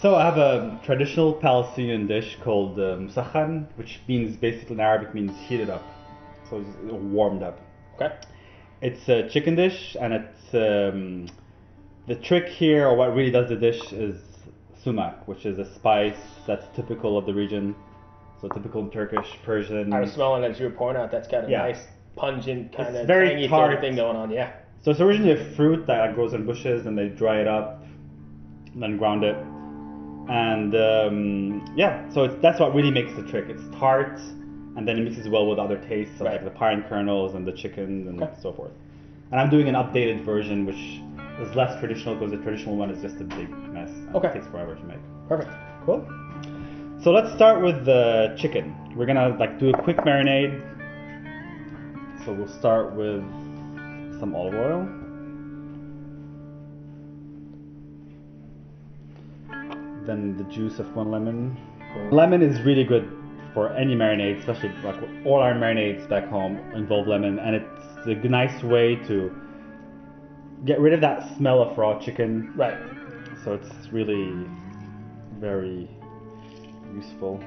So I have a traditional Palestinian dish called musakhan, which means basically in Arabic means heated up, so it's warmed up. Okay. It's a chicken dish, and it's the trick here, or what really does the dish, is sumac, which is a spice that's typical of the region. So typical Turkish, Persian. I was smelling it as you were pouring out. That's got a Yeah. nice pungent kind It's of very tangy tart. sort of thing going on. Yeah. So it's originally a fruit that grows in bushes, and they dry it up, and then ground it. And yeah, so that's what really makes the trick. It's tart, and then it mixes well with other tastes of like the pine kernels and the chicken and so forth. And I'm doing an updated version, which is less traditional because the traditional one is just a big mess. And it takes forever to make. Perfect. Cool. So let's start with the chicken. We're gonna like do a quick marinade. So we'll start with some olive oil. Then the juice of 1 lemon. Lemon is really good for any marinade, especially like all our marinades back home involve lemon, and it's a nice way to get rid of that smell of raw chicken. Right. So it's really very useful.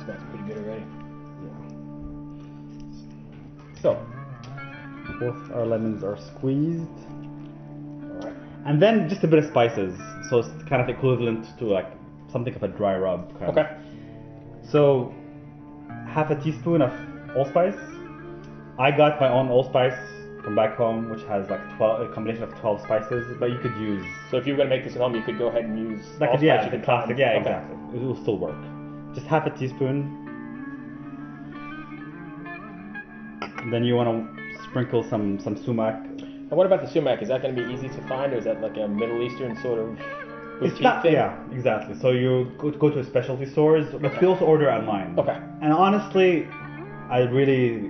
Smells pretty good already. So both our lemons are squeezed. And then just a bit of spices, so it's kind of equivalent to like something of a dry rub. Kind of. So, half a teaspoon of allspice. I got my own allspice from back home, which has like a combination of 12 spices, but you could use. So if you were gonna make this at home, you could go ahead and use. Like allspice. the classic. Yeah, exactly. It will still work. Just half a teaspoon. And then you want to sprinkle some sumac. And what about the sumac? Is that going to be easy to find, or is that like a Middle Eastern sort of boutique thing? Yeah, exactly. So you go to specialty stores, but you also order online. Okay. And honestly, I really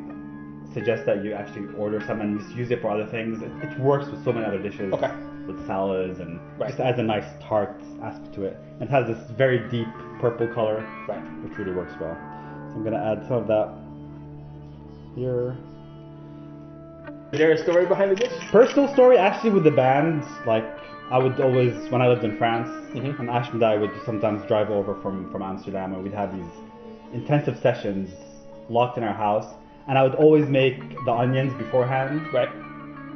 suggest that you actually order some and just use it for other things. It works with so many other dishes. Okay. With salads and just adds a nice tart aspect to it. And it has this very deep purple color, which really works well. So I'm gonna add some of that here. Is there a story behind the dish? Personal story, actually, with the band. Like, I would always, when I lived in France, and Ash and I would sometimes drive over from Amsterdam, and we'd have these intensive sessions locked in our house, and I would always make the onions beforehand. Right.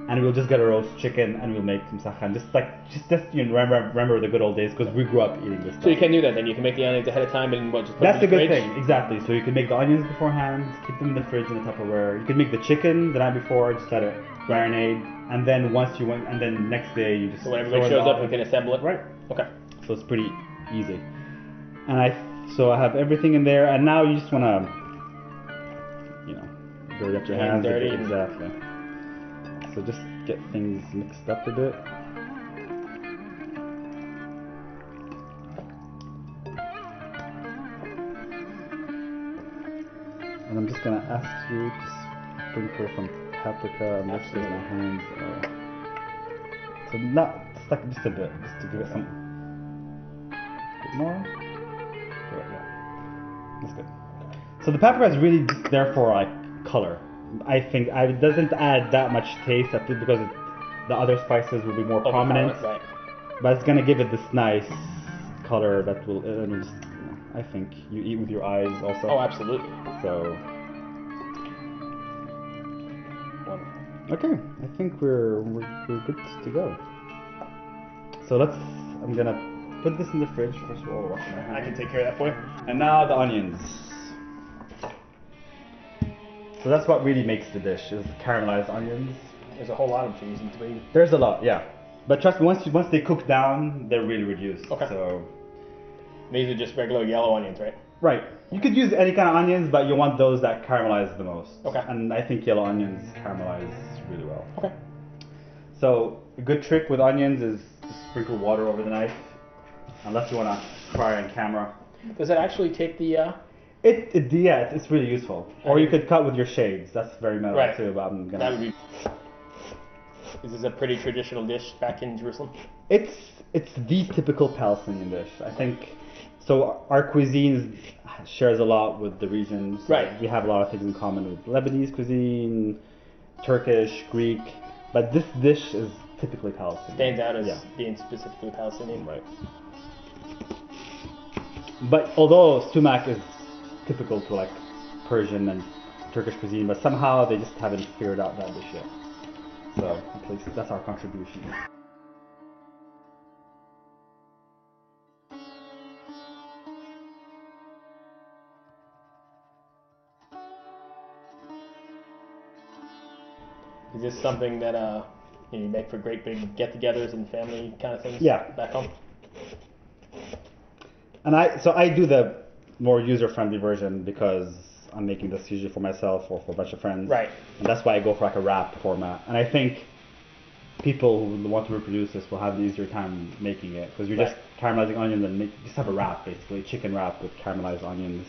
And we'll just get a roast chicken, and we'll make some musakhan. Just you know, remember the good old days, because we grew up eating this stuff. So you can do that then. You can make the onions ahead of time and just put That's them in the good fridge? thing, exactly. So you can make the onions beforehand, keep them in the fridge in a Tupperware. You can make the chicken the night before, just let it marinate, and then and then next day you just. So when everybody shows up, we can assemble it. Right. Okay. So it's pretty easy. And I have everything in there, and now you just wanna, dirty up your hands. Dirty. Exactly. So just get things mixed up a bit. And I'm just gonna ask you to sprinkle some paprika. I'm just using my hands. So just a bit, just to give it some. A bit more. Good, yeah. That's good. So the paprika is really just there for like color. I think it doesn't add that much taste, I think, because the other spices will be more prominent. Right. But it's gonna give it this nice color that will. I think you eat with your eyes also. Oh, absolutely. So. Wonderful. Okay, I think we're good to go. So I'm gonna put this in the fridge first of all. Wash my hands. I can take care of that for you. And now the onions. So that's what really makes the dish, is the caramelized onions. There's a whole lot of them, so using 3. There's a lot, yeah. But trust me, once they cook down, they're really reduced. Okay. So. These are just regular yellow onions, right? Right. You could use any kind of onions, but you want those that caramelize the most. Okay. And I think yellow onions caramelize really well. Okay. So a good trick with onions is to sprinkle water over the knife, unless you want to try on camera. Does it actually take the? It's really useful. Or you could cut with your shades. That's very metal too. But I'm gonna. That would be. Is this a pretty traditional dish back in Jerusalem? It's the typical Palestinian dish, I think. So our cuisine shares a lot with the regions. Right. We have a lot of things in common with Lebanese cuisine, Turkish, Greek, but this dish is typically Palestinian. Stands out as being specifically Palestinian. Right. But although sumac is typical to like Persian and Turkish cuisine, but somehow they just haven't figured out that dish yet. So at least that's our contribution. Is this something that you make for great big get-togethers and family kind of things? Yeah. Back home. And I do the more user-friendly version because I'm making this usually for myself or for a bunch of friends. Right. And that's why I go for like a wrap format. And I think people who want to reproduce this will have an easier time making it because you're just caramelizing onions and just have a wrap basically, chicken wrap with caramelized onions.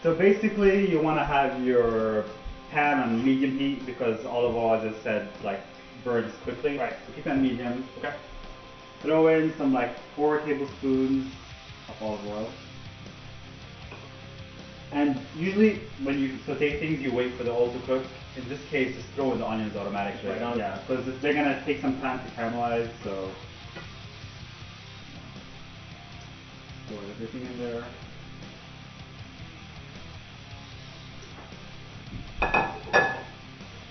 So basically you want to have your pan on medium heat because olive oil, as I said, like burns quickly. Right. So keep it on medium. Okay. Throw in some like 4 tablespoons of olive oil. And usually when you saute things, you wait for the oil to cook. In this case, just throw in the onions automatically. Right on. Yeah, because they're gonna take some time to caramelize. So throw everything in there.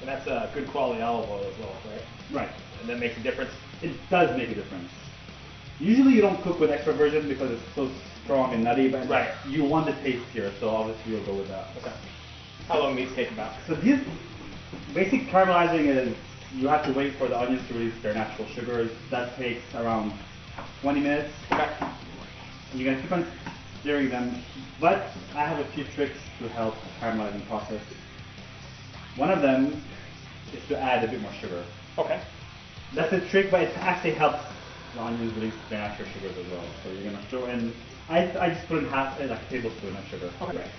And that's good quality olive oil as well, right? Right. And that makes a difference. It does make a difference. Usually you don't cook with extra virgin because it's so strong and nutty, but you want the taste here, so obviously you'll go with that. Okay. How long do these take about? So these basic caramelizing is you have to wait for the onions to release their natural sugars. That takes around 20 minutes. Okay. And you're gonna keep on stirring them, but I have a few tricks to help the caramelizing process. One of them is to add a bit more sugar. Okay. That's a trick, but it actually helps the onions release their natural sugars as well. So you're gonna throw in, I just put in half, like a tablespoon of sugar. Okay.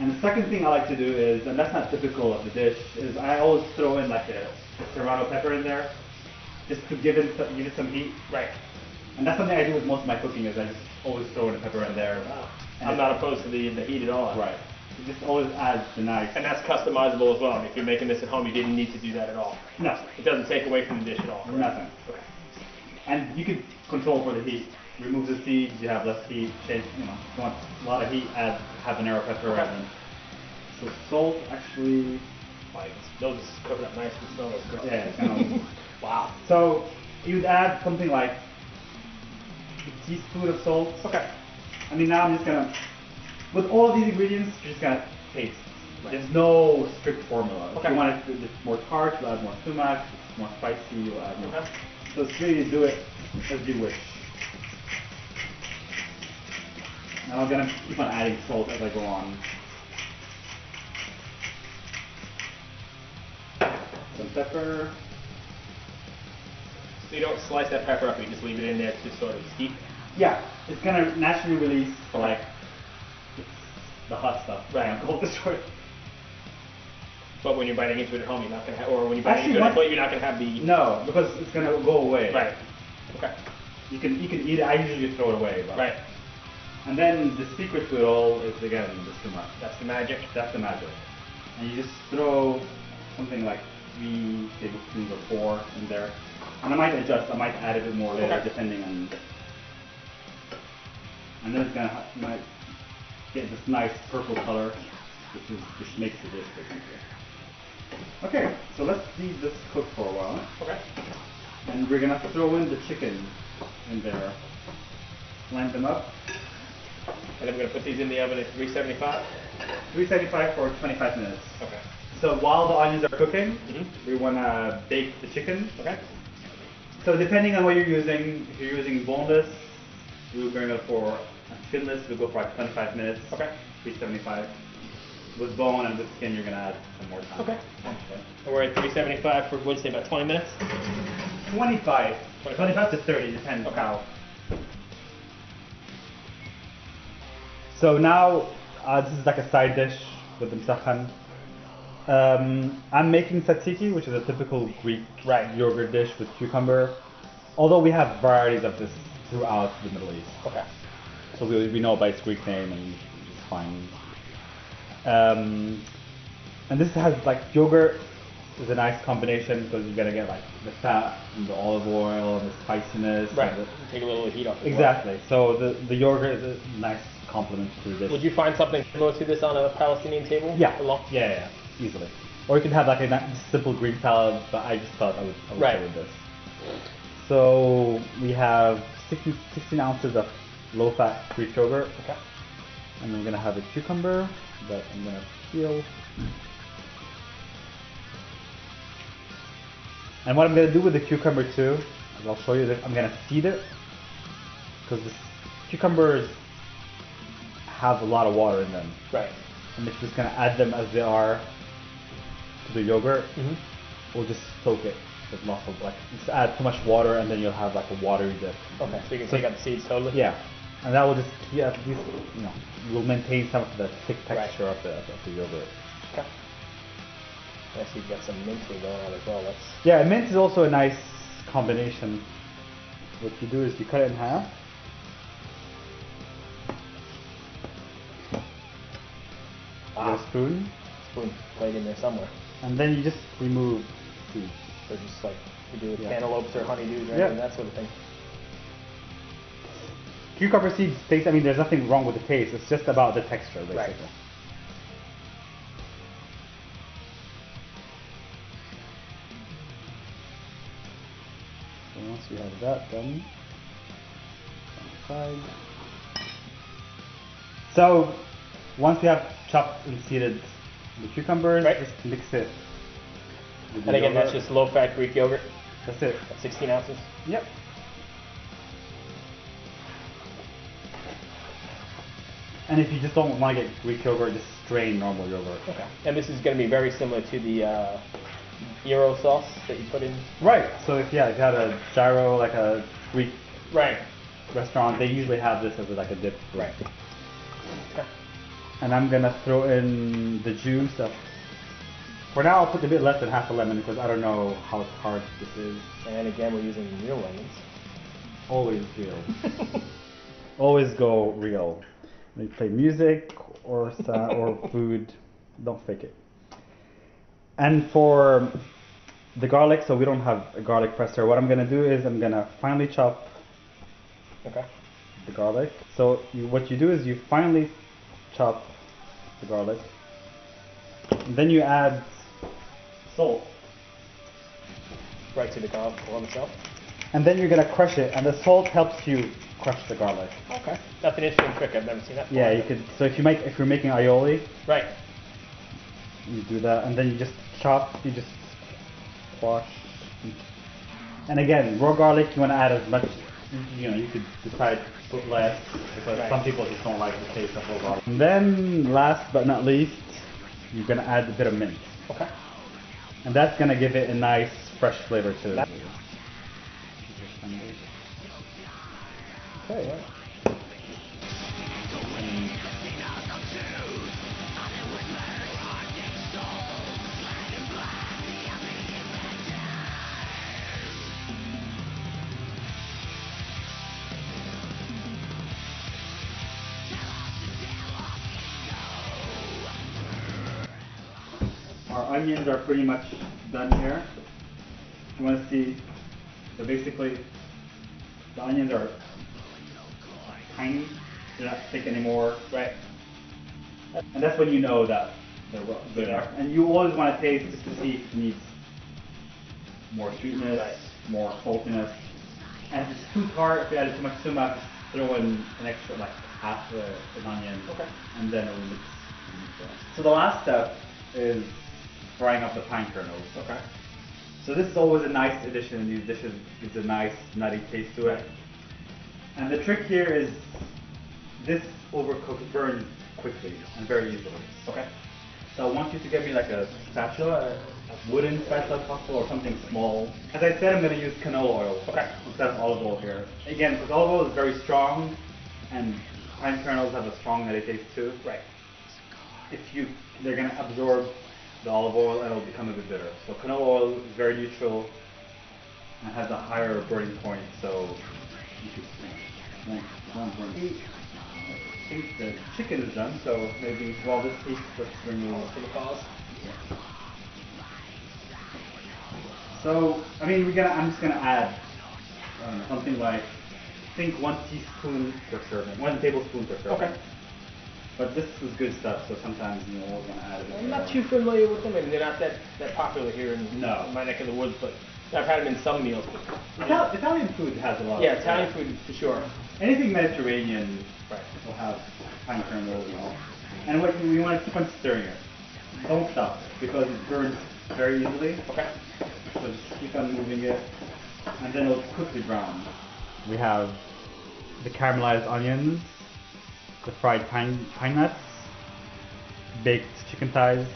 And the second thing I like to do is, and that's not typical of the dish, is I always throw in like a serrano pepper in there, just to give it some heat. Right. And that's something I do with most of my cooking, is I just always throw in a pepper in there. Wow. I'm not opposed to the heat at all. Right. It just always adds the nice. And that's customizable as well. If you're making this at home, you didn't need to do that at all. No. It doesn't take away from the dish at all. Correct? Nothing. Okay. And you can control for the heat. Remove the seeds, you have less heat. Change, if you want a lot of heat, add habanero pepper. Okay. And so salt actually. Like, those is cooking up nice and smell is good. Yeah, kind of. Wow. So you'd add something like a teaspoon of salt. Okay. I mean, now I'm just gonna, with all of these ingredients, you're just gonna taste. Right. There's no strict formula. Okay. If you want it to be more tart, you'll add more sumac. If it's more spicy, you'll add more. Okay. So it's really do it as you wish. Now I'm gonna keep on adding salt as I go on. Some pepper. So you don't slice that pepper up, you just leave it in there to sort of steep? Yeah, it's gonna naturally release like the hot stuff. Right. Cold this way. But when you're biting into it at home, you're not gonna have, or when you're biting Actually, into it at plate, you're not gonna have the. No, because it's gonna go away. Right. Okay. You can eat it. I usually throw it away. But. Right. And then the secret to it all is again the sumac. That's the magic. That's the magic. And you just throw something like 3 tablespoons or 4 in there. And I might adjust. I might add a bit more later, depending on. And then it's might get this nice purple color, which makes the dish basically. Okay, so let's leave this cook for a while. Okay. And we're gonna throw in the chicken in there. Line them up. And then we're gonna put these in the oven at 375. 375 for 25 minutes. Okay. So while the onions are cooking, Mm-hmm. we wanna bake the chicken. Okay. So depending on what you're using, if you're using boneless, we're going to go for skinless. We'll go for like 25 minutes. Okay. 375. With bone and with skin, you're gonna add some more time. Okay. And we're at 375 for what'd you say, about 20 minutes? 25 to 30, depends how. So now this is like a side dish with the msakhan. I'm making tzatziki, which is a typical Greek yogurt dish with cucumber. Although we have varieties of this throughout the Middle East. Okay. So we know by its Greek name, and it's fine. And this has like yogurt, is a nice combination because you're gonna get like the fat and the olive oil and the spiciness. Right. And Take a little heat off. exactly. So the yogurt is a nice complement to this. Would you find something similar to this on a Palestinian table? Yeah. Along? Yeah, easily. Or you could have like a simple Greek salad, but I just thought I would right. go with this. So we have 16 ounces of low-fat Greek yogurt. Okay. And I'm gonna have a cucumber that I'm gonna peel. And what I'm gonna do with the cucumber too, is I'll show you that I'm gonna seed it, because the cucumbers have a lot of water in them. Right. And if you're just gonna add them as they are to the yogurt, we'll just soak it with lots of just add too much water and then you'll have like a watery dip. Okay, so you can take out the seeds totally? Yeah. And that will just keep at least, will maintain some of the thick texture of the yogurt. Okay. I see you've got some mint here going on as well. Yeah, mint is also a nice combination. What you do is you cut it in half. You get a spoon. Spoon played in there somewhere. And then you just remove seeds. So just like you do with cantaloupes or honeydews or anything, that sort of thing. Cucumber seeds taste, there's nothing wrong with the taste, it's just about the texture, basically. Right. So once we have that done, on the side. So once we have chopped and seeded the cucumbers, just mix it. And again, that's just low-fat Greek yogurt? That's it. 16 ounces? Yep. And if you just don't want to get Greek yogurt, just strain normal yogurt. Okay. And this is going to be very similar to the gyro sauce that you put in? Right. So if you had a gyro, like a Greek restaurant, they usually have this as like a dip. Right. Okay. And I'm going to throw in the juice of... For now, I'll put a bit less than half a lemon because I don't know how hard this is. And again, we're using real lemons. Always real. Always go real. When you play music or food, don't fake it. And for the garlic, so we don't have a garlic presser, what I'm going to do is I'm going to finely chop the garlic. So what you do is you finely chop the garlic. And then you add salt. Right to the garlic itself. And then you're going to crush it, and the salt helps you crush the garlic. Okay. That's an interesting trick. I've never seen that before. Yeah, you could. So if you're making aioli, right, you do that, and then you just chop. You just squash. And again, raw garlic, you want to add as much. You could decide to put less because some people just don't like the taste of raw garlic. And then, last but not least, you're gonna add a bit of mint. Okay. And that's gonna give it a nice, fresh flavor to it. Okay. Our onions are pretty much done here. If you want to see, so basically, the onions are tiny, they're not thick anymore. Right. And that's when you know that they're good enough. And you always want to taste just to see if it needs more sweetness, more saltiness. And if it's too tart, if you added too much sumac, just throw in an extra, like half an onion, and then it will mix. So the last step is frying up the pine kernels. Okay. So this is always a nice addition in these dishes. It's a nice nutty taste to it. And the trick here is this overcooked burns quickly and very easily. Okay. So I want you to get me like a spatula, a wooden spatula if possible, or something small. As I said, I'm going to use canola oil instead of olive oil here. Again, because olive oil is very strong, and pine kernels have a strong nutty taste too. Right. They're going to absorb the olive oil and it'll become a bit bitter. So canola oil is very neutral and has a higher burning point, so you could I think the chicken is done, so maybe while this piece, let's remove to the pause. So I mean, I'm just gonna add something like, I think 1 teaspoon per serving, 1 tablespoon per serving. Okay. But this is good stuff, so sometimes you always want to add it. I'm not too familiar with them. I mean, they're not that popular here in my neck of the woods, but I've had them in some meals. Italian food has a lot. Yeah, Italian food for sure. Anything Mediterranean will have pine kernels, And what you want to keep on stirring it. Don't stop because it burns very easily. Okay. So just keep on moving it, and then it'll quickly brown. We have the caramelized onions, the fried pine nuts, baked chicken thighs,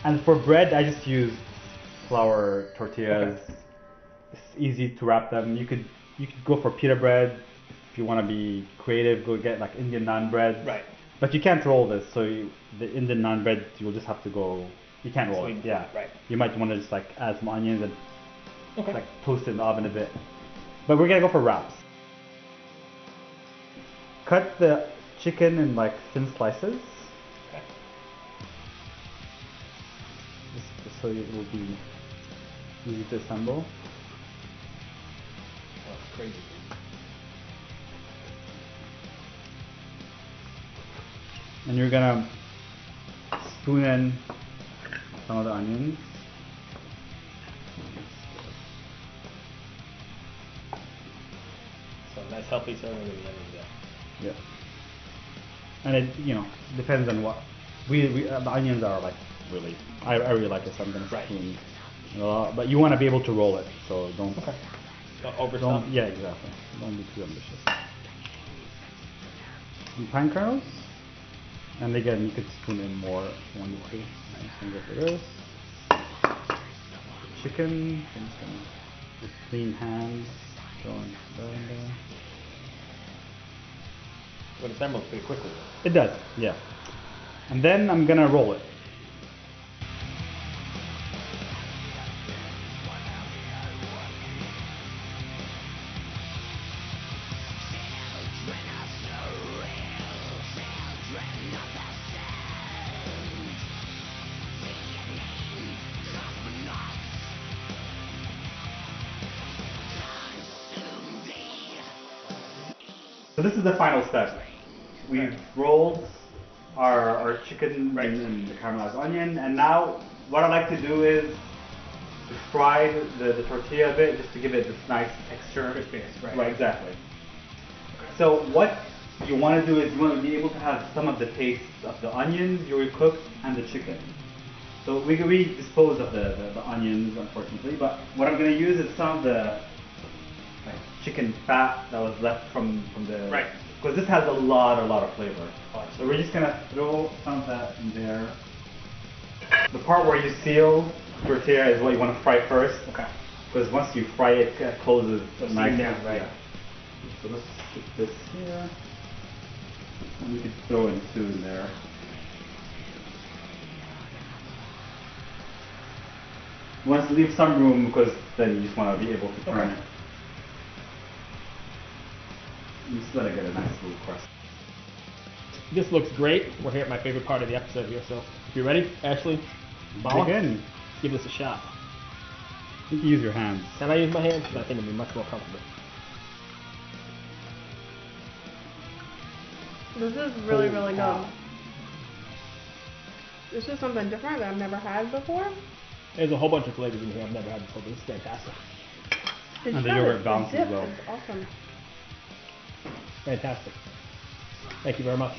and for bread I just use flour tortillas. Okay. It's easy to wrap them. You could go for pita bread if you want to be creative. Go get like Indian naan bread. Right. But you can't roll this, so the Indian naan bread you'll just have to go. You can't roll it. Yeah. Right. You might want to just like add some onions and Okay. toast it in the oven a bit. But we're gonna go for wraps. Cut the chicken in thin slices. Okay. Just so it will be easy to assemble. Oh, it's crazy. And you're gonna spoon in some of the onions. So nice healthy serving of the onions there. Yeah. And it depends on what the onions are really. I really like it, so I'm gonna spoon a lot. But you want to be able to roll it, so don't. Okay. Don't overstuff. Yeah, exactly. Don't be too ambitious. And pine kernels. And again, you could spoon in more if you wanted to. I'm just gonna go for this. Chicken. I'm just gonna with clean hands. Going down there. It assembles pretty quickly. It does, yeah. And then I'm gonna roll it. So this is the final step. We've rolled our chicken in the caramelized onion, and now what I like to do is to fry the tortilla a bit just to give it this nice texture. Crispiness, Right, exactly. So what you want to do is you want to be able to have some of the taste of the onions you already cooked and the chicken. So we dispose of the onions, unfortunately, but what I'm going to use is some of the chicken fat that was left from the because this has a lot of flavor. So we're just gonna throw some of that in there. The part where you seal tortilla is what you want to fry first. Okay. Because once you fry it, it closes nicely. Down, right. Yeah. So let's put this here. And we could throw in two in there. You want to leave some room because then you just want to be able to turn it. You just let it get a nice little crust. This looks great. We're here at my favorite part of the episode here, so if you're ready, Ashley, Moloch, Begin. give this a shot. You can use your hands. Can I use my hands? I think it'd be much more comfortable. This is really good. This is something different that I've never had before. There's a whole bunch of flavors in here I've never had before, but this is fantastic. And the yogurt balance as well. Awesome. Fantastic. Thank you very much.